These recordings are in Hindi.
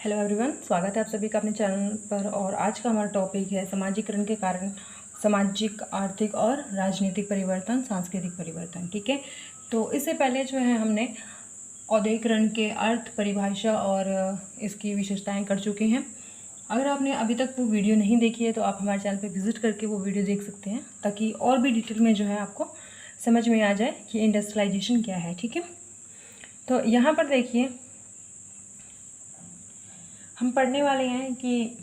हेलो एवरीवन, स्वागत है आप सभी का अपने चैनल पर। और आज का हमारा टॉपिक है समाजीकरण के कारण सामाजिक, आर्थिक और राजनीतिक परिवर्तन, सांस्कृतिक परिवर्तन। ठीक है, तो इससे पहले जो है हमने औद्योगिकरण के अर्थ, परिभाषा और इसकी विशेषताएं कर चुके हैं। अगर आपने अभी तक वो वीडियो नहीं देखी है तो आप हमारे चैनल पर विजिट करके वो वीडियो देख सकते हैं, ताकि और भी डिटेल में जो है आपको समझ में आ जाए कि इंडस्ट्रियलाइजेशन क्या है। ठीक है, तो यहाँ पर देखिए हम पढ़ने वाले हैं कि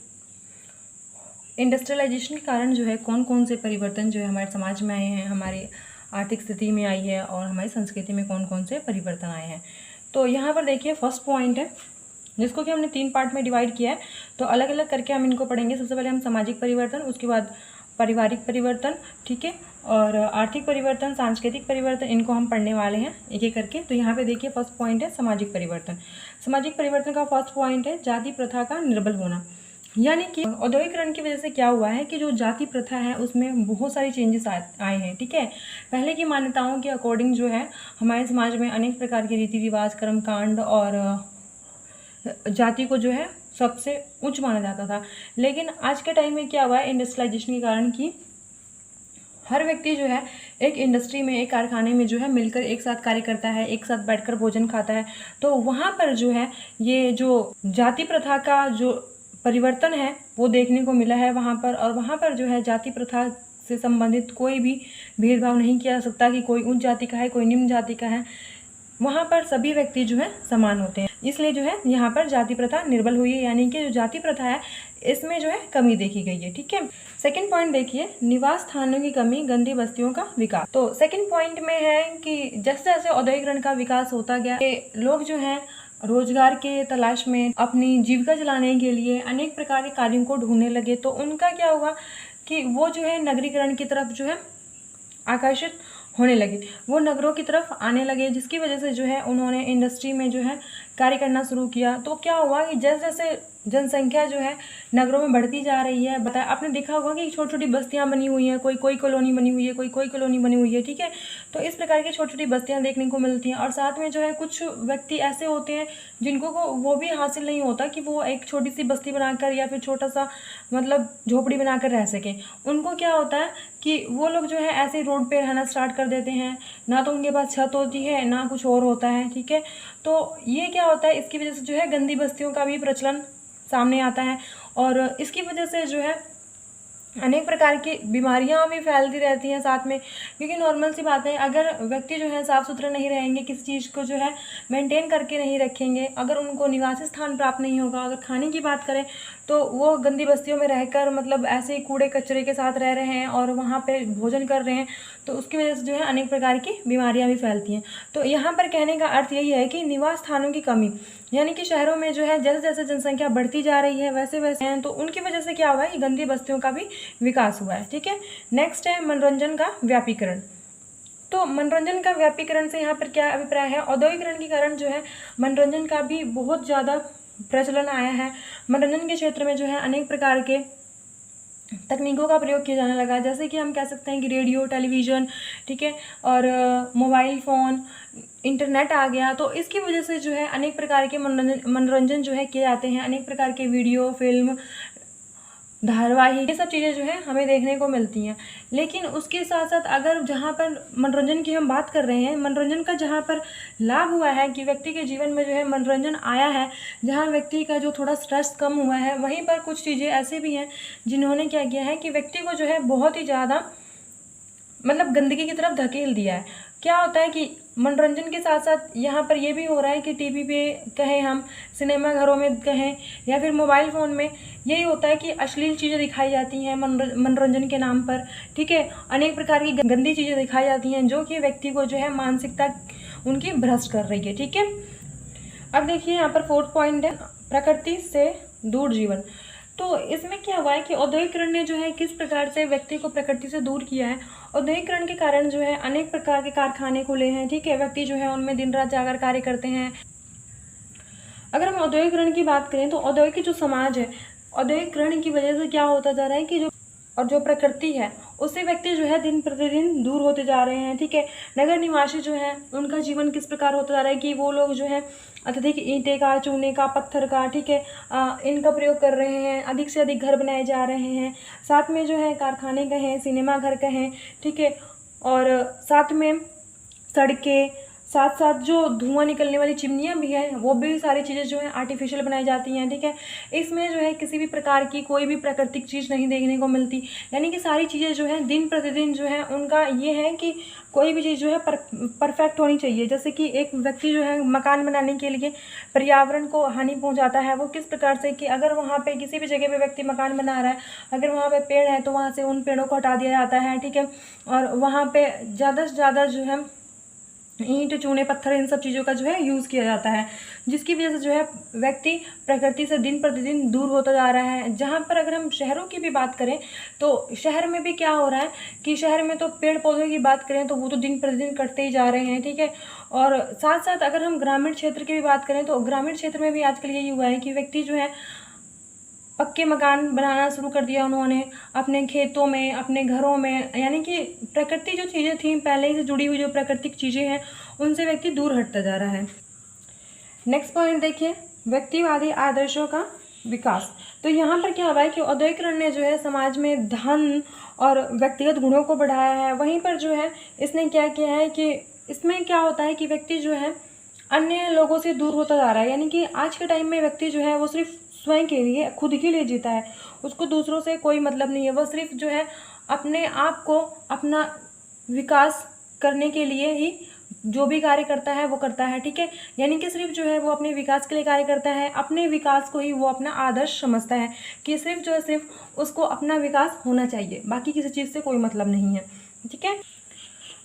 इंडस्ट्रियलाइजेशन के कारण जो है कौन कौन से परिवर्तन जो है हमारे समाज में आए हैं, हमारी आर्थिक स्थिति में आई है और हमारी संस्कृति में कौन कौन से परिवर्तन आए हैं। तो यहाँ पर देखिए फर्स्ट पॉइंट है, जिसको कि हमने 3 पार्ट में डिवाइड किया है। तो अलग अलग करके हम इनको पढ़ेंगे। सबसे पहले हम सामाजिक परिवर्तन, उसके बाद पारिवारिक परिवर्तन, ठीक है, और आर्थिक परिवर्तन, सांस्कृतिक परिवर्तन, इनको हम पढ़ने वाले हैं एक एक करके। तो यहाँ पे देखिए फर्स्ट पॉइंट है सामाजिक परिवर्तन। सामाजिक परिवर्तन का फर्स्ट पॉइंट है जाति प्रथा का निर्बल होना। यानी कि औद्योगिकरण की वजह से क्या हुआ है कि जो जाति प्रथा है उसमें बहुत सारी चेंजेस आए हैं। ठीक है, पहले की मान्यताओं के अकॉर्डिंग जो है हमारे समाज में अनेक प्रकार के रीति रिवाज, कर्मकांड और जाति को जो है सबसे उच्च माना जाता था। लेकिन आज के टाइम में क्या हुआ है इंडस्ट्रियलाइजेशन के कारण कि हर व्यक्ति जो है एक इंडस्ट्री में, एक कारखाने में जो है मिलकर एक साथ कार्य करता है, एक साथ बैठकर भोजन खाता है। तो वहाँ पर जो है ये जो जाति प्रथा का जो परिवर्तन है वो देखने को मिला है वहाँ पर। और वहाँ पर जो है जाति प्रथा से संबंधित कोई भी भेदभाव नहीं किया जा सकता कि कोई उच्च जाति का है, कोई निम्न जाति का है। वहाँ पर सभी व्यक्ति जो है समान होते हैं। इसलिए जो है यहाँ पर जाति प्रथा निर्बल हुई है, यानी कि जो जाति प्रथा है इसमें जो है कमी देखी गई है। ठीक है, सेकंड पॉइंट देखिए निवास स्थानों की कमी, गंदी बस्तियों का विकास। तो सेकंड पॉइंट में है कि जैसे जैसे औद्योगिकरण का विकास होता गया, लोग जो है रोजगार के तलाश में अपनी जीविका चलाने के लिए अनेक प्रकार के कार्यों को ढूंढने लगे। तो उनका क्या हुआ कि वो जो है नगरीकरण की तरफ जो है आकर्षित होने लगे, वो नगरों की तरफ आने लगे, जिसकी वजह से जो है उन्होंने इंडस्ट्री में जो है कार्य करना शुरू किया। तो क्या हुआ कि जैसे जैसे जनसंख्या जो है नगरों में बढ़ती जा रही है, बताया आपने देखा होगा कि छोटी छोटी बस्तियां बनी हुई हैं, कोई कोई कॉलोनी बनी हुई है, कोई कोई कॉलोनी बनी हुई है। ठीक है, तो इस प्रकार की छोटी छोटी बस्तियां देखने को मिलती हैं। और साथ में जो है कुछ व्यक्ति ऐसे होते हैं जिनको को वो भी हासिल नहीं होता कि वो एक छोटी सी बस्ती बनाकर या फिर छोटा सा मतलब झोपड़ी बनाकर रह सकें। उनको क्या होता है कि वो लोग जो है ऐसे रोड पे रहना स्टार्ट कर देते हैं, ना तो उनके पास छत होती है ना कुछ और होता है। ठीक है, तो ये क्या होता है, इसकी वजह से जो है गंदी बस्तियों का भी प्रचलन सामने आता है। और इसकी वजह से जो है अनेक प्रकार की बीमारियां भी फैलती रहती हैं साथ में, क्योंकि नॉर्मल सी बात है, अगर व्यक्ति जो है साफ़ सुथरे नहीं रहेंगे, किसी चीज़ को जो है मेंटेन करके नहीं रखेंगे, अगर उनको निवासी स्थान प्राप्त नहीं होगा, अगर खाने की बात करें तो वो गंदी बस्तियों में रहकर मतलब ऐसे ही कूड़े कचरे के साथ रह रहे हैं और वहाँ पे भोजन कर रहे हैं, तो उसकी वजह से जो है अनेक प्रकार की बीमारियाँ भी फैलती हैं। तो यहाँ पर कहने का अर्थ यही है कि निवास स्थानों की कमी, यानी कि शहरों में जो है जैसे जैसे जनसंख्या बढ़ती जा रही है वैसे वैसे हैं, तो उनकी वजह से क्या हुआ है कि गंदी बस्तियों का भी विकास हुआ है। ठीक है, नेक्स्ट है मनोरंजन का व्यापीकरण। तो मनोरंजन का व्यापीकरण से यहाँ पर क्या अभिप्राय है, औद्योगिकरण के कारण जो है मनोरंजन का भी बहुत ज़्यादा प्रचलन आया है। मनोरंजन के क्षेत्र में जो है अनेक प्रकार के तकनीकों का प्रयोग किया जाने लगा, जैसे कि हम कह सकते हैं कि रेडियो, टेलीविज़न, ठीक है, और मोबाइल फ़ोन, इंटरनेट आ गया। तो इसकी वजह से जो है अनेक प्रकार के मनोरंजन जो है किए जाते हैं, अनेक प्रकार के वीडियो, फिल्म, धारावाहिक, ये सब चीज़ें जो है हमें देखने को मिलती हैं। लेकिन उसके साथ साथ अगर जहाँ पर मनोरंजन की हम बात कर रहे हैं, मनोरंजन का जहाँ पर लाभ हुआ है कि व्यक्ति के जीवन में जो है मनोरंजन आया है, जहाँ व्यक्ति का जो थोड़ा स्ट्रेस कम हुआ है, वहीं पर कुछ चीज़ें ऐसे भी हैं जिन्होंने क्या किया है कि व्यक्ति को जो है बहुत ही ज़्यादा मतलब गंदगी की तरफ धकेल दिया है। क्या होता है कि मनोरंजन के साथ साथ यहाँ पर ये भी हो रहा है कि टीवी पे कहें, हम सिनेमा घरों में कहें, या फिर मोबाइल फ़ोन में यही होता है कि अश्लील चीज़ें दिखाई जाती हैं मनोरंजन के नाम पर। ठीक है, अनेक प्रकार की गंदी चीज़ें दिखाई जाती हैं जो कि व्यक्ति को जो है मानसिकता उनकी भ्रष्ट कर रही है। ठीक है, अब देखिए यहाँ पर फोर्थ पॉइंट है प्रकृति से दूर जीवन। तो इसमें क्या हुआ है कि औद्योगिकरण ने जो है किस प्रकार से व्यक्ति को प्रकृति से दूर किया है। औद्योगिकरण के कारण जो है अनेक प्रकार के कारखाने खुले हैं। ठीक है, व्यक्ति जो है उनमें दिन रात जाकर कार्य करते हैं। अगर हम औद्योगिकरण की बात करें तो औद्योगिक जो समाज है, औद्योगिकरण की वजह से क्या होता जा रहा है कि जो और जो प्रकृति है उससे व्यक्ति जो है दिन प्रतिदिन दूर होते जा रहे हैं। ठीक है, नगर निवासी जो हैं उनका जीवन किस प्रकार होता जा रहा है कि वो लोग जो है अत्यधिक ईंटे का, चूने का, पत्थर का, ठीक है, इनका प्रयोग कर रहे हैं, अधिक से अधिक घर बनाए जा रहे हैं, साथ में जो है कारखाने कहें, सिनेमा घर कहें, ठीक है, और साथ में सड़कें, साथ साथ जो धुआं निकलने वाली चिमनियाँ भी हैं वो भी सारी चीज़ें जो हैं आर्टिफिशियल बनाई जाती हैं। ठीक है, इसमें जो है किसी भी प्रकार की कोई भी प्राकृतिक चीज़ नहीं देखने को मिलती, यानी कि सारी चीज़ें जो हैं दिन प्रतिदिन जो है उनका ये है कि कोई भी चीज़ जो है परफेक्ट होनी चाहिए। जैसे कि एक व्यक्ति जो है मकान बनाने के लिए पर्यावरण को हानि पहुँचाता है, वो किस प्रकार से कि अगर वहाँ पर किसी भी जगह पर व्यक्ति मकान बना रहा है, अगर वहाँ पर पेड़ है तो वहाँ से उन पेड़ों को हटा दिया जाता है। ठीक है, और वहाँ पर ज़्यादा से ज़्यादा जो है ईंट, चूने, पत्थर, इन सब चीज़ों का जो है यूज़ किया जाता है, जिसकी वजह से जो है व्यक्ति प्रकृति से दिन प्रतिदिन दूर होता जा रहा है। जहाँ पर अगर हम शहरों की भी बात करें तो शहर में भी क्या हो रहा है कि शहर में तो पेड़ पौधों की बात करें तो वो तो दिन प्रतिदिन कटते ही जा रहे हैं। ठीक है, और साथ साथ अगर हम ग्रामीण क्षेत्र की भी बात करें तो ग्रामीण क्षेत्र में भी आजकल यही हुआ है कि व्यक्ति जो है पक्के मकान बनाना शुरू कर दिया उन्होंने अपने खेतों में, अपने घरों में, यानी कि प्रकृति जो चीज़ें थी पहले से जुड़ी हुई जो प्राकृतिक चीज़ें हैं उनसे व्यक्ति दूर हटता जा रहा है। नेक्स्ट पॉइंट देखिए, व्यक्तिवादी आदर्शों का विकास। तो यहाँ पर क्या हुआ है कि औद्योगिकरण ने जो है समाज में धन और व्यक्तिगत गुणों को बढ़ाया है। वहीं पर जो है इसने क्या किया है कि इसमें क्या होता है कि व्यक्ति जो है अन्य लोगों से दूर होता जा रहा है, यानी कि आज के टाइम में व्यक्ति जो है वो सिर्फ स्वयं के लिए, खुद के लिए जीता है, उसको दूसरों से कोई मतलब नहीं है। वो सिर्फ जो है अपने आप को, अपना विकास करने के लिए ही जो भी कार्य करता है वो करता है। ठीक है, यानी कि सिर्फ जो है वो अपने विकास के लिए कार्य करता है, अपने विकास को ही वो अपना आदर्श समझता है कि सिर्फ जो है सिर्फ उसको अपना विकास होना चाहिए, बाकी किसी चीज़ से कोई मतलब नहीं है। ठीक है,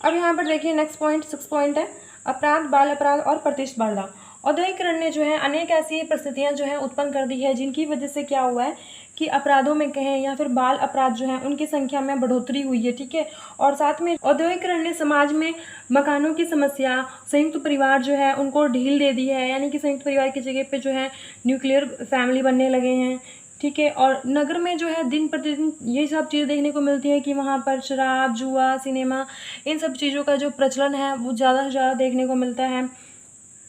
अब यहाँ पर देखिए नेक्स्ट पॉइंट 6 पॉइंट है अपराध, बाल अपराध और प्रतिस्पर्धा। औद्योगिकरण ने जो है अनेक ऐसी परिस्थितियां जो है उत्पन्न कर दी है जिनकी वजह से क्या हुआ है कि अपराधों में कहें या फिर बाल अपराध जो है उनकी संख्या में बढ़ोतरी हुई है। ठीक है, और साथ में औद्योगिकरण ने समाज में मकानों की समस्या, संयुक्त परिवार जो है उनको ढील दे दी है, यानी कि संयुक्त परिवार की जगह पे जो है न्यूक्लियर फैमिली बनने लगे हैं। ठीक है, और नगर में जो है दिन प्रतिदिन ये सब चीज़ें देखने को मिलती है कि वहाँ पर शराब, जुआ, सिनेमा, इन सब चीज़ों का जो प्रचलन है वो ज़्यादा से ज़्यादा देखने को मिलता है,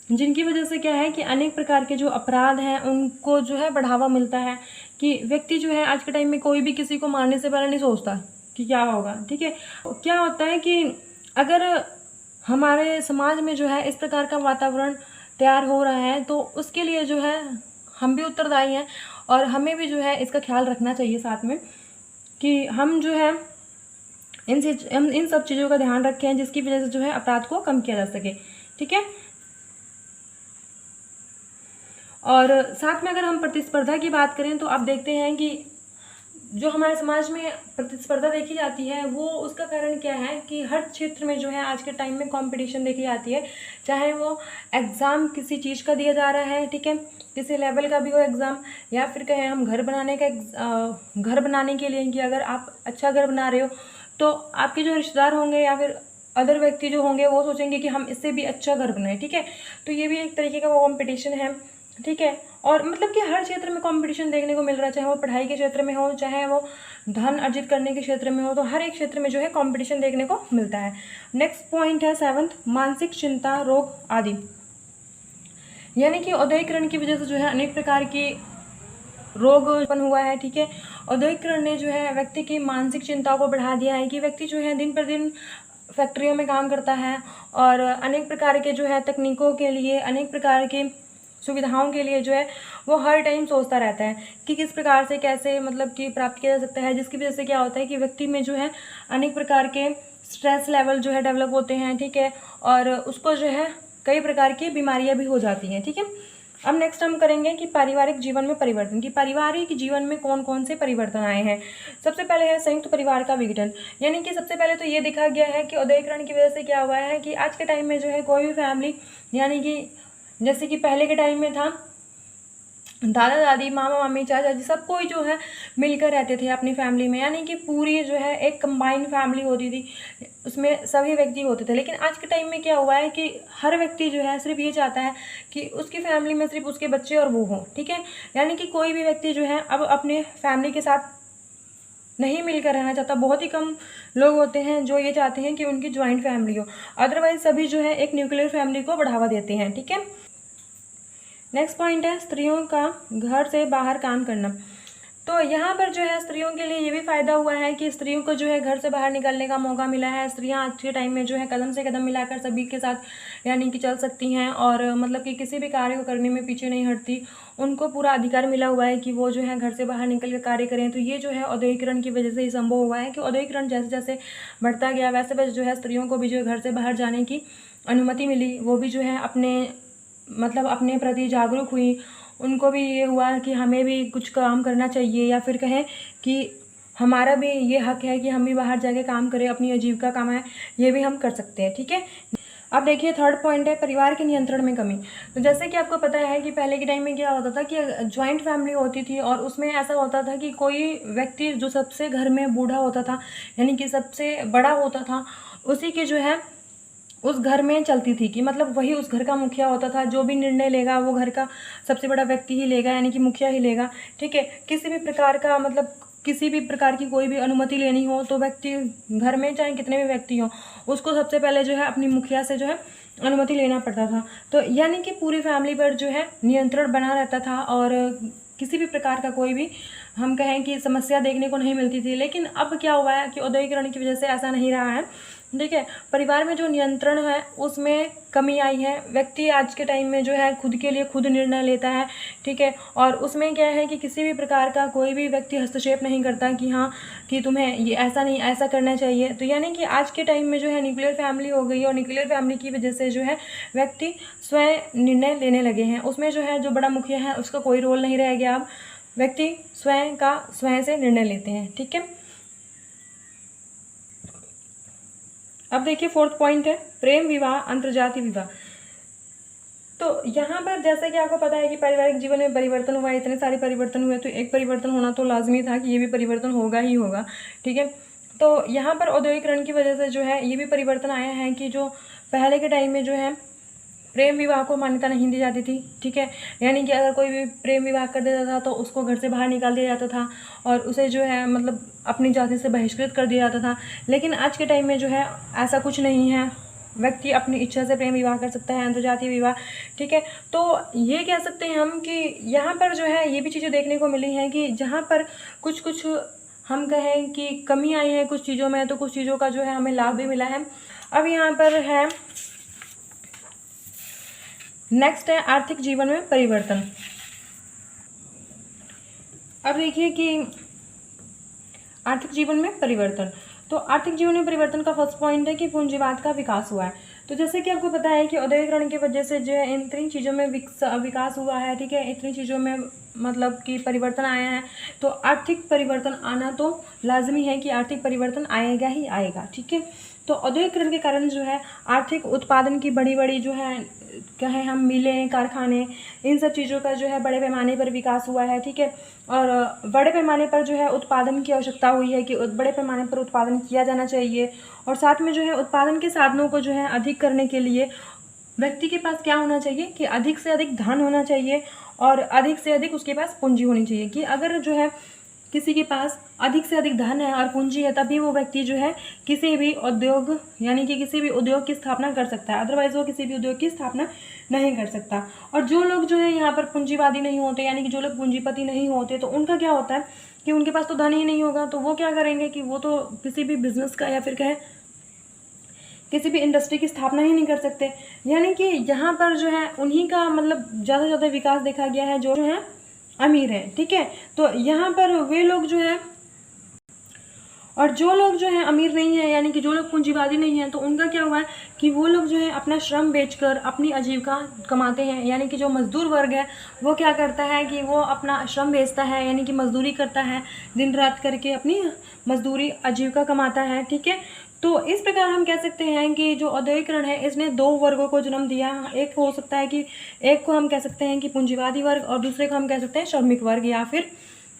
जिनकी वजह से क्या है कि अनेक प्रकार के जो अपराध हैं उनको जो है बढ़ावा मिलता है कि व्यक्ति जो है आज के टाइम में कोई भी किसी को मारने से पहले नहीं सोचता कि क्या होगा। ठीक है, क्या होता है कि अगर हमारे समाज में जो है इस प्रकार का वातावरण तैयार हो रहा है तो उसके लिए जो है हम भी उत्तरदायी हैं और हमें भी जो है इसका ख्याल रखना चाहिए साथ में कि हम जो है इन सब चीज़ों का ध्यान रखें जिसकी वजह से जो है अपराध को कम किया जा सके। ठीक है, और साथ में अगर हम प्रतिस्पर्धा की बात करें तो आप देखते हैं कि जो हमारे समाज में प्रतिस्पर्धा देखी जाती है वो उसका कारण क्या है कि हर क्षेत्र में जो है आज के टाइम में कंपटीशन देखी जाती है, चाहे वो एग्ज़ाम किसी चीज़ का दिया जा रहा है, ठीक है, किसी लेवल का भी हो एग्ज़ाम, या फिर कहें हम घर बनाने के लिए कि अगर आप अच्छा घर बना रहे हो तो आपके जो रिश्तेदार होंगे या फिर अदर व्यक्ति जो होंगे वो सोचेंगे कि हम इससे भी अच्छा घर बनाएं। ठीक है, तो ये भी एक तरीके का वो कॉम्पिटिशन है। ठीक है, और मतलब कि हर क्षेत्र में कंपटीशन देखने को मिल रहा है, चाहे वो पढ़ाई के क्षेत्र में हो, चाहे वो धन अर्जित करने के क्षेत्र में हो, तो हर एक क्षेत्र में जो है कंपटीशन देखने को मिलता है। नेक्स्ट पॉइंट है 7, मानसिक चिंता, रोग आदि। यानी कि औद्योगिकरण की वजह से जो है अनेक प्रकार की रोग उत्पन्न हुआ है। ठीक है, औद्योगिकरण ने जो है व्यक्ति की मानसिक चिंता को बढ़ा दिया है कि व्यक्ति जो है दिन पर दिन फैक्ट्रियों में काम करता है और अनेक प्रकार के जो है तकनीकों के लिए, अनेक प्रकार के सुविधाओं के लिए जो है वो हर टाइम सोचता रहता है कि किस प्रकार से कैसे मतलब कि प्राप्त किया जा सकता है, जिसकी वजह से क्या होता है कि व्यक्ति में जो है अनेक प्रकार के स्ट्रेस लेवल जो है डेवलप होते हैं। ठीक है, और उसको जो है कई प्रकार की बीमारियां भी हो जाती हैं। ठीक है, अब नेक्स्ट हम करेंगे कि पारिवारिक जीवन में परिवर्तन, कि पारिवारिक जीवन में कौन कौन से परिवर्तन आए हैं। सबसे पहले है संयुक्त परिवार का विघटन, यानी कि सबसे पहले तो ये देखा गया है कि औद्योगिकरण की वजह से क्या हुआ है कि आज के टाइम में जो है कोई भी फैमिली, यानी कि जैसे कि पहले के टाइम में था दादा दादी, मामा मामी, चाचा जी, सब कोई जो है मिलकर रहते थे अपनी फैमिली में, यानी कि पूरी जो है एक कंबाइंड फैमिली होती थी, उसमें सभी व्यक्ति होते थे। लेकिन आज के टाइम में क्या हुआ है कि हर व्यक्ति जो है सिर्फ ये चाहता है कि उसकी फैमिली में सिर्फ उसके बच्चे और वो हों। ठीक है, यानी कि कोई भी व्यक्ति जो है अब अपने फैमिली के साथ नहीं मिलकर रहना चाहता। बहुत ही कम लोग होते हैं जो ये चाहते हैं कि उनकी ज्वाइंट फैमिली हो, अदरवाइज सभी जो है एक न्यूक्लियर फैमिली को बढ़ावा देते हैं। ठीक है, नेक्स्ट पॉइंट है स्त्रियों का घर से बाहर काम करना। तो यहाँ पर जो है स्त्रियों के लिए ये भी फ़ायदा हुआ है कि स्त्रियों को जो है घर से बाहर निकलने का मौका मिला है। स्त्रियाँ आज के टाइम में जो है कदम से कदम मिलाकर सभी के साथ यानी कि चल सकती हैं, और मतलब कि किसी भी कार्य को करने में पीछे नहीं हटती। उनको पूरा अधिकार मिला हुआ है कि वो जो है घर से बाहर निकल कर कार्य करें। तो ये जो है औद्योगिकरण की वजह से ही संभव हुआ है कि औद्योगिकरण जैसे जैसे बढ़ता गया वैसे वैसे जो है स्त्रियों को भी जो है घर से बाहर जाने की अनुमति मिली। वो भी जो है अपने प्रति जागरूक हुई। उनको भी ये हुआ कि हमें भी कुछ काम करना चाहिए, या फिर कहें कि हमारा भी ये हक है कि हम भी बाहर जाके काम करें, अपनी आजीविका कमाएं, ये भी हम कर सकते हैं। ठीक है, अब देखिए थर्ड पॉइंट है परिवार के नियंत्रण में कमी। तो जैसे कि आपको पता है कि पहले के टाइम में क्या होता था कि ज्वाइंट फैमिली होती थी, और उसमें ऐसा होता था कि कोई व्यक्ति जो सबसे घर में बूढ़ा होता था यानी कि सबसे बड़ा होता था, उसी की जो है उस घर में चलती थी कि मतलब वही उस घर का मुखिया होता था। जो भी निर्णय लेगा वो घर का सबसे बड़ा व्यक्ति ही लेगा, यानी कि मुखिया ही लेगा। ठीक है, किसी भी प्रकार का किसी भी प्रकार की कोई भी अनुमति लेनी हो तो व्यक्ति घर में चाहे कितने भी व्यक्ति हों, उसको सबसे पहले जो है अपनी मुखिया से जो है अनुमति लेना पड़ता था। तो यानी कि पूरी फैमिली पर जो है नियंत्रण बना रहता था, और किसी भी प्रकार का कोई भी हम कहें कि समस्या देखने को नहीं मिलती थी। लेकिन अब क्या हुआ है कि औद्योगिकरण की वजह से ऐसा नहीं रहा है। ठीक है, परिवार में जो नियंत्रण है उसमें कमी आई है। व्यक्ति आज के टाइम में जो है खुद के लिए खुद निर्णय लेता है। ठीक है, और उसमें क्या है कि किसी भी प्रकार का कोई भी व्यक्ति हस्तक्षेप नहीं करता कि हाँ कि तुम्हें ये ऐसा नहीं ऐसा करना चाहिए। तो यानी कि आज के टाइम में जो है न्यूक्लियर फैमिली हो गई, और न्यूक्लियर फैमिली की वजह से जो है व्यक्ति स्वयं निर्णय लेने लगे हैं। उसमें जो है जो बड़ा मुखिया है उसका कोई रोल नहीं रह गया। अब व्यक्ति स्वयं से निर्णय लेते हैं। ठीक है, अब देखिए फोर्थ पॉइंट है प्रेम विवाह अंतर्जातीय विवाह। तो यहाँ पर जैसा कि आपको पता है कि पारिवारिक जीवन में परिवर्तन हुआ, इतने सारे परिवर्तन हुए, तो एक परिवर्तन होना तो लाजमी था कि ये भी परिवर्तन होगा ही होगा। ठीक है, तो यहाँ पर औद्योगिकरण की वजह से जो है ये भी परिवर्तन आया है कि जो पहले के टाइम में जो है प्रेम विवाह को मान्यता नहीं दी जाती थी। ठीक है, यानी कि अगर कोई भी प्रेम विवाह कर देता था तो उसको घर से बाहर निकाल दिया जाता था, और उसे जो है अपनी जाति से बहिष्कृत कर दिया जाता था। लेकिन आज के टाइम में जो है ऐसा कुछ नहीं है, व्यक्ति अपनी इच्छा से प्रेम विवाह कर सकता है, अंतर्जातीय विवाह। ठीक है, तो ये कह सकते हैं हम कि यहाँ पर जो है ये भी चीज़ें देखने को मिली हैं कि जहाँ पर कुछ कुछ हम कहें कि कमी आई है कुछ चीज़ों में, तो कुछ चीज़ों का जो है हमें लाभ भी मिला है। अब यहाँ पर है नेक्स्ट है आर्थिक जीवन में परिवर्तन। अब देखिए कि आर्थिक जीवन में परिवर्तन, तो आर्थिक जीवन में परिवर्तन का फर्स्ट पॉइंट है कि पूंजीवाद का विकास हुआ है। तो जैसे कि आपको पता है कि औद्योगिकरण की वजह से जो है इन तीन चीज़ों में विकास हुआ है। ठीक है, इतनी चीज़ों में कि परिवर्तन आया है, तो आर्थिक परिवर्तन आना तो लाजमी है कि आर्थिक परिवर्तन आएगा ही आएगा। ठीक है, तो औद्योगिकरण के कारण जो है आर्थिक उत्पादन की बड़ी बड़ी जो है कहें हम मिलें, कारखाने, इन सब चीज़ों का जो है बड़े पैमाने पर विकास हुआ है। ठीक है, और बड़े पैमाने पर जो है उत्पादन की आवश्यकता हुई है कि बड़े पैमाने पर उत्पादन किया जाना चाहिए। और साथ में जो है उत्पादन के साधनों को जो है अधिक करने के लिए व्यक्ति के पास क्या होना चाहिए कि अधिक से अधिक धन होना चाहिए, और अधिक से अधिक उसके पास पूंजी होनी चाहिए। कि अगर जो है किसी के पास अधिक से अधिक धन है और पूंजी है, तभी वो व्यक्ति जो है किसी भी उद्योग यानी कि किसी भी उद्योग की स्थापना कर सकता है, अदरवाइज वो किसी भी उद्योग की स्थापना नहीं कर सकता। और जो लोग जो है यहाँ पर पूंजीवादी नहीं होते, यानी कि जो लोग पूंजीपति नहीं होते, तो उनका क्या होता है कि उनके पास तो धन ही नहीं होगा, तो वो क्या करेंगे कि वो तो किसी भी बिजनेस का या फिर कहें किसी भी इंडस्ट्री की स्थापना ही नहीं कर सकते। यानी कि यहाँ पर जो है उन्हीं का ज़्यादा से ज़्यादा विकास देखा गया है जो है अमीर है। ठीक है, तो यहाँ पर वे लोग जो है, और जो लोग जो है अमीर नहीं है यानी कि जो लोग पूंजीवादी नहीं है, तो उनका क्या हुआ है कि वो लोग जो है अपना श्रम बेचकर अपनी आजीविका कमाते हैं। यानी कि जो मजदूर वर्ग है वो क्या करता है कि वो अपना श्रम बेचता है, यानी कि मजदूरी करता है, दिन रात करके अपनी मजदूरी आजीविका कमाता है। ठीक है, तो इस प्रकार हम कह सकते हैं कि जो औद्योगिकरण है इसने दो वर्गों को जन्म दिया। एक हो सकता है कि एक को हम कह सकते हैं कि पूंजीवादी वर्ग, और दूसरे को हम कह सकते हैं श्रमिक वर्ग या फिर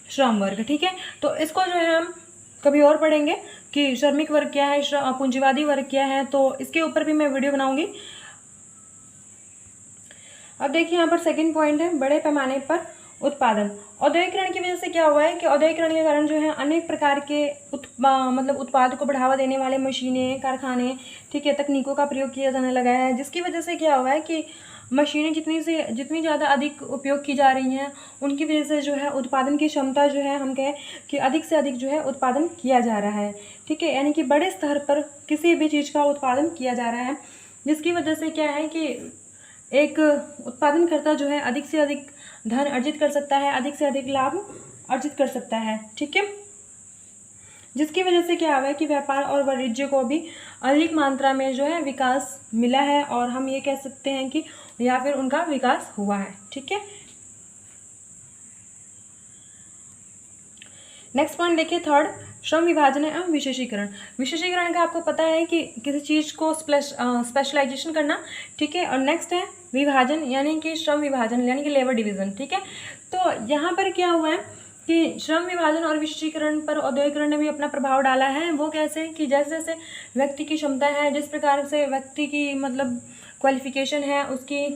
श्रम वर्ग। ठीक है, तो इसको जो है हम कभी और पढ़ेंगे कि श्रमिक वर्ग क्या है, पूंजीवादी वर्ग क्या है, तो इसके ऊपर भी मैं वीडियो बनाऊंगी। अब देखिए यहाँ पर सेकंड पॉइंट है बड़े पैमाने पर उत्पादन। औद्योगिकरण की वजह से क्या हुआ है कि औद्योगिकरण के कारण जो है अनेक प्रकार के मतलब उत्पाद को बढ़ावा देने वाले मशीनें, कारखाने, ठीक है, तकनीकों का प्रयोग किया जाने लगा है, जिसकी वजह से क्या हुआ है कि मशीनें जितनी ज़्यादा अधिक उपयोग की जा रही हैं, उनकी वजह से जो है उत्पादन की क्षमता जो है, हम कहें कि अधिक से अधिक जो है उत्पादन किया जा रहा है, ठीक है, यानी कि बड़े स्तर पर किसी भी चीज़ का उत्पादन किया जा रहा है, जिसकी वजह से क्या है कि एक उत्पादनकर्ता जो है अधिक से अधिक धन अर्जित कर सकता है, अधिक से अधिक लाभ अर्जित कर सकता है, ठीक है, जिसकी वजह से क्या हुआ है कि व्यापार और वाणिज्य को भी अधिक मात्रा में जो है विकास मिला है, और हम ये कह सकते हैं कि या फिर उनका विकास हुआ है, ठीक है। नेक्स्ट पॉइंट देखिए, थर्ड, श्रम विभाजन एवं विशेषीकरण। विशेषीकरण का आपको पता है कि किसी चीज़ को स्पेशलाइजेशन करना, ठीक है, और नेक्स्ट है विभाजन, यानी कि श्रम विभाजन यानी कि लेबर डिवीजन, ठीक है। तो यहाँ पर क्या हुआ है कि श्रम विभाजन और विशेषीकरण पर औद्योगिकरण ने भी अपना प्रभाव डाला है। वो कैसे कि जैसे जैसे व्यक्ति की क्षमता है, जिस प्रकार से व्यक्ति की मतलब क्वालिफिकेशन है, उसकी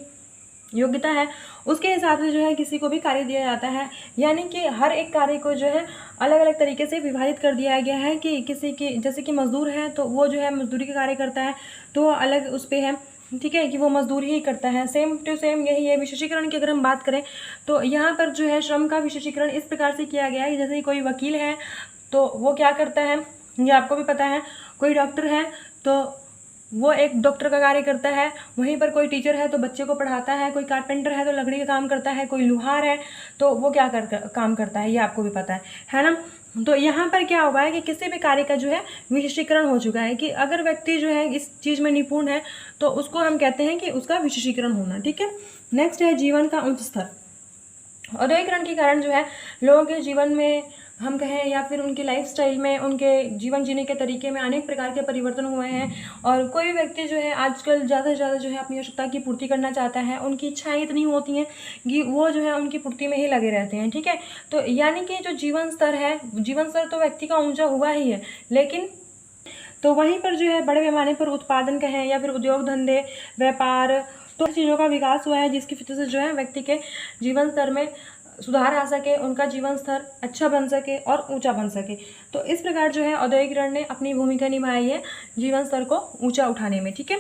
योग्यता है, उसके हिसाब से जो है किसी को भी कार्य दिया जाता है, यानी कि हर एक कार्य को जो है अलग अलग तरीके से विभाजित कर दिया गया है कि किसी की, जैसे कि मजदूर है तो वो जो है मजदूरी का कार्य करता है, तो वो अलग उस पर है, ठीक है, कि वो मजदूरी ही करता है। सेम टू सेम यही है विशेषीकरण की अगर हम बात करें तो यहाँ पर जो है श्रम का विशेषीकरण इस प्रकार से किया गया है, जैसे कोई वकील है तो वो क्या करता है, ये आपको भी पता है, कोई डॉक्टर है तो वो एक डॉक्टर का कार्य करता है, वहीं पर कोई टीचर है तो बच्चे को पढ़ाता है, कोई कारपेंटर है तो लकड़ी का काम करता है, कोई लुहार है तो वो क्या काम करता है, ये आपको भी पता है ना। तो यहाँ पर क्या हुआ है कि किसी भी कार्य का जो है विशेषीकरण हो चुका है, कि अगर व्यक्ति जो है इस चीज़ में निपुण है तो उसको हम कहते हैं कि उसका विशेषीकरण होना, ठीक है। नेक्स्ट है जीवन का उच्च स्तर। औद्योगिकरण के कारण जो है लोगों के जीवन में, हम कहें या फिर उनके लाइफस्टाइल में, उनके जीवन जीने के तरीके में अनेक प्रकार के परिवर्तन हुए हैं, और कोई भी व्यक्ति जो है आजकल ज़्यादा से ज़्यादा जो है अपनी आवश्यकता की पूर्ति करना चाहता है, उनकी इच्छाएं इतनी होती हैं कि वो जो है उनकी पूर्ति में ही लगे रहते हैं, ठीक है। तो यानी कि जो जीवन स्तर है, जीवन स्तर तो व्यक्ति का ऊँचा हुआ ही है, लेकिन तो वहीं पर जो है बड़े पैमाने पर उत्पादन कहें या फिर उद्योग धंधे, व्यापार, तो चीज़ों का विकास हुआ है, जिसकी वजह से जो है व्यक्ति के जीवन स्तर में सुधार आ सके, उनका जीवन स्तर अच्छा बन सके और ऊंचा बन सके। तो इस प्रकार जो है औद्योगिकरण ने अपनी भूमिका निभाई है जीवन स्तर को ऊंचा उठाने में, ठीक है।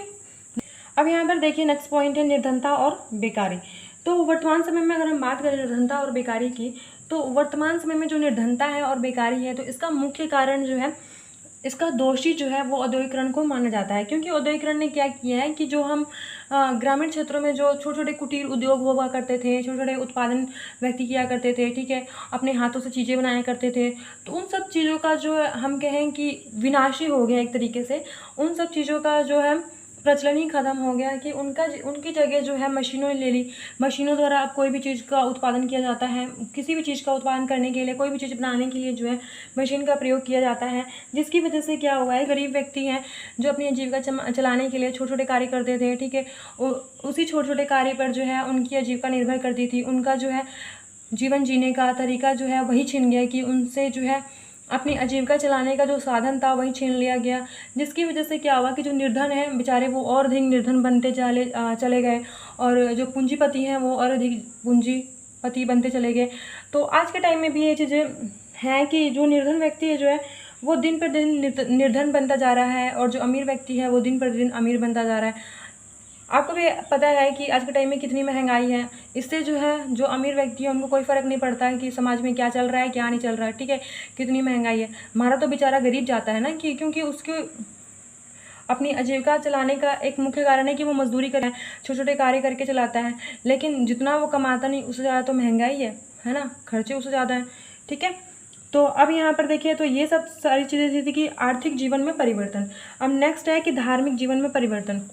अब यहाँ पर देखिए नेक्स्ट पॉइंट है निर्धनता और बेकारी। तो वर्तमान समय में अगर हम बात करें निर्धनता और बेकारी की, तो वर्तमान समय में जो निर्धनता है और बेकारी है, तो इसका मुख्य कारण जो है, इसका दोषी जो है वो औद्योगिकरण को माना जाता है, क्योंकि औद्योगिकरण ने क्या किया है कि जो हम ग्रामीण क्षेत्रों में जो छोटे छोटे कुटीर उद्योग हुआ करते थे, छोटे छोटे उत्पादन व्यक्ति किया करते थे, ठीक है, अपने हाथों से चीज़ें बनाया करते थे, तो उन सब चीज़ों का जो हम कहें कि विनाशी हो गया एक तरीके से, उन सब चीज़ों का जो है प्रचलन ही खत्म हो गया, कि उनकी जगह जो है मशीनों ने ले ली। मशीनों द्वारा अब कोई भी चीज़ का उत्पादन किया जाता है, किसी भी चीज़ का उत्पादन करने के लिए, कोई भी चीज़ बनाने के लिए जो है मशीन का प्रयोग किया जाता है, जिसकी वजह से क्या हुआ है, गरीब व्यक्ति हैं जो अपनी आजीविका चलाने के लिए छोटे छोटे कार्य करते थे, ठीक है, उसी छोटे छोटे कार्य पर जो है उनकी आजीविका निर्भर करती थी, उनका जो है जीवन जीने का तरीका जो है वही छिन गया, कि उनसे जो है अपनी आजीविका चलाने का जो साधन था वही छीन लिया गया, जिसकी वजह से क्या हुआ कि जो निर्धन हैं बेचारे वो और अधिक निर्धन बनते चले गए, और जो पूंजीपति हैं वो और अधिक पूंजीपति बनते चले गए। तो आज के टाइम में भी ये चीज़ें हैं कि जो निर्धन व्यक्ति है जो है वो दिन पर दिन निर्धन बनता जा रहा है, और जो अमीर व्यक्ति है वो दिन पर दिन अमीर बनता जा रहा है। आपको भी पता है कि आज के टाइम में कितनी महंगाई है, इससे जो है जो अमीर व्यक्ति है उनको कोई फ़र्क नहीं पड़ता है कि समाज में क्या चल रहा है क्या नहीं चल रहा है, ठीक है, कितनी महंगाई है, हमारा तो बेचारा गरीब जाता है ना, कि क्योंकि उसके अपनी आजीविका चलाने का एक मुख्य कारण है कि वो मजदूरी करे, छोटे छोटे कार्य करके चलाता है, लेकिन जितना वो कमाता नहीं उससे ज़्यादा तो महंगाई है ना, खर्चे उससे ज़्यादा है, ठीक है। तो अब यहाँ पर देखिए, तो ये सब सारी चीज़ें थी कि आर्थिक जीवन में परिवर्तन। अब नेक्स्ट है कि धार्मिक जीवन में परिवर्तन।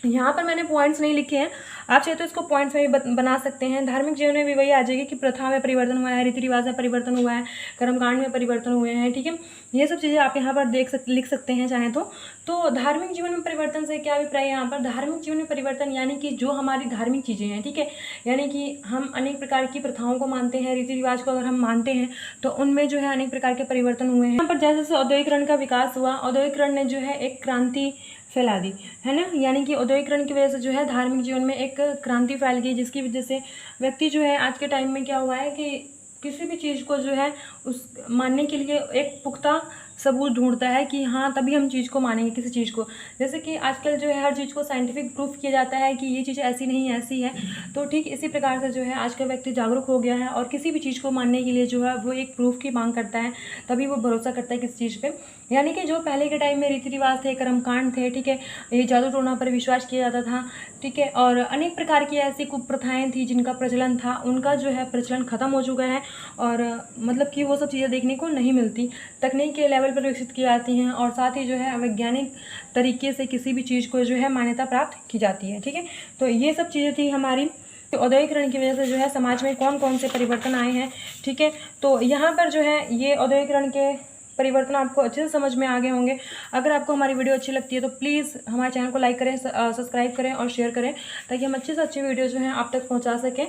यहाँ पर मैंने पॉइंट्स नहीं लिखे हैं, आप चाहे तो इसको पॉइंट्स में भी बना सकते हैं। धार्मिक जीवन में भी वही आ जाएगी कि प्रथा में परिवर्तन हुआ है, रीति रिवाज में परिवर्तन हुआ है, कर्मकांड में परिवर्तन हुए हैं, ठीक है, ये सब चीज़ें आप यहाँ पर लिख सकते हैं चाहें तो धार्मिक जीवन में परिवर्तन से क्या अभिप्राय है यहाँ पर, धार्मिक जीवन में परिवर्तन यानी कि जो हमारी धार्मिक चीज़ें हैं, ठीक है, यानी कि हम अनेक प्रकार की प्रथाओं को मानते हैं, रीति रिवाज को अगर हम मानते हैं तो उनमें जो है अनेक प्रकार के परिवर्तन हुए हैं। यहाँ पर जैसे जैसे औद्योगिकरण का विकास हुआ, औद्योगिकरण ने जो है एक क्रांति फैला दी, है ना, यानी कि औद्योगिकरण की वजह से जो है धार्मिक जीवन में एक एक क्रांति फैल गई, जिसकी वजह से व्यक्ति जो है आज के टाइम में क्या हुआ है कि किसी भी चीज़ को जो है उस मानने के लिए एक पुख्ता सबूत ढूंढता है कि हाँ तभी हम चीज़ को मानेंगे किसी चीज़ को। जैसे कि आजकल जो है हर चीज़ को साइंटिफिक प्रूफ किया जाता है कि ये चीज़ ऐसी नहीं ऐसी है। तो ठीक इसी प्रकार से जो है आज का व्यक्ति जागरूक हो गया है और किसी भी चीज़ को मानने के लिए जो है वो एक प्रूफ की मांग करता है, तभी वो भरोसा करता है किसी चीज़ पे। यानी कि जो पहले के टाइम में रीति रिवाज थे, कर्मकांड थे, ठीक है, ये जादू टोना पर विश्वास किया जाता था, ठीक है, और अनेक प्रकार की ऐसी कुप्रथाएं थी जिनका प्रचलन था, उनका जो है प्रचलन ख़त्म हो चुका है और मतलब कि वो सब चीज़ें देखने को नहीं मिलती। तकनीक के लेवल पर विकसित की जाती हैं और साथ ही जो है वैज्ञानिक तरीके से किसी भी चीज़ को जो है मान्यता प्राप्त की जाती है, ठीक है। तो ये सब चीज़ें थी हमारी। तो औद्योगिकरण की वजह से जो है समाज में कौन कौन से परिवर्तन आए हैं, ठीक है। तो यहाँ पर जो है ये औद्योगिकरण के परिवर्तन आपको अच्छे से समझ में आ गए होंगे। अगर आपको हमारी वीडियो अच्छी लगती है तो प्लीज़ हमारे चैनल को लाइक करें, सब्सक्राइब करें और शेयर करें, ताकि हम अच्छे से अच्छे वीडियो जो हैं आप तक पहुँचा सकें।